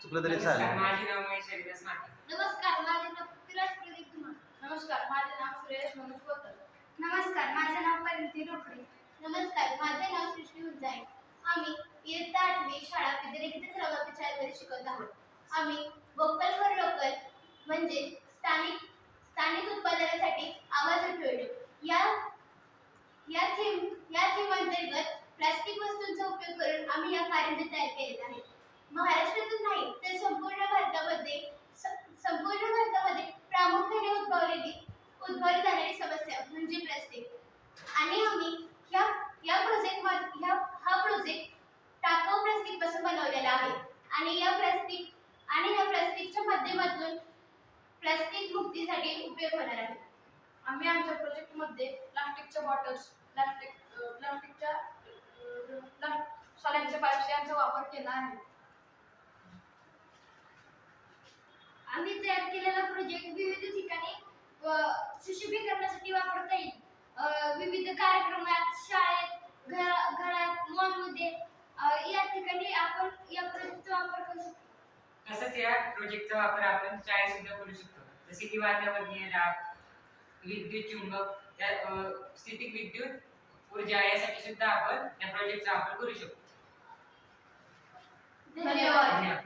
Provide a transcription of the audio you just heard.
चुकलं तरी नमस्कार, चालेल. माझे नाव महेश हरिदास माटे. नमस्कार, माझे नाव पृथ्वीराज प्रदीप धुमाळ. नमस्कार, माझे नाव सुरेश मनोज कोतर. नमस्कार, माझे नाव परिणिती ढोकळे. नमस्कार, माझे नाव सृष्टी उंचाळे. आम्ही इयत्ता 8वी शाळा विद्यानिकेतन क्रमांक 4 मध्ये शिकत आहोत. आम्ही वोकल फॉर लोकल म्हणजे स्थानिक उत्पादनासाठी आवाज उठवणे या थीम अंतर्गत प्लास्टिक वस्तूंचा उपयोग करून आम्ही या कारंजे तयार केलेत आहेत. महाराष्ट्रातच नाही तर संपूर्ण भारतामध्ये प्रामुख्याने उद्भवली जाणारी समस्या म्हणजे प्लास्टिक आणि आम्ही हा प्रोजेक्ट टाकाऊ प्लास्टिक पासून बनवलेला आहे आणि या प्लास्टिकच्या माध्यमातून प्लास्टिक मुक्तीसाठी उपयोग होणार आहे. आम्ही आमच्या प्रोजेक्टमध्ये प्लास्टिकच्या बॉटल्स, प्लास्टिकच्या सॉल्यांच्या पाईप्स यांचा वापर केला आहे. आम्ही तयार केलेला प्रोजेक्ट विविध ठिकाणी सुशोभीकरणासाठी वापरता येईल. विविध कार्यक्रमात, शाळेत, घरात, मॉलमध्ये या ठिकाणी आपण या प्रोजेक्टचा वापर करू शकतो. तसंच या प्रोजेक्टचा वापर आपण शाळेत सुद्धा करू शकतो. जसे की वातावरणीय लाभ, विद्युत चुंबक, स्थितिक विद्युत ऊर्जा यासाठी सुद्धा आपण या प्रोजेक्टचा वापर करू शकतो. धन्यवाद. धन्यवाद.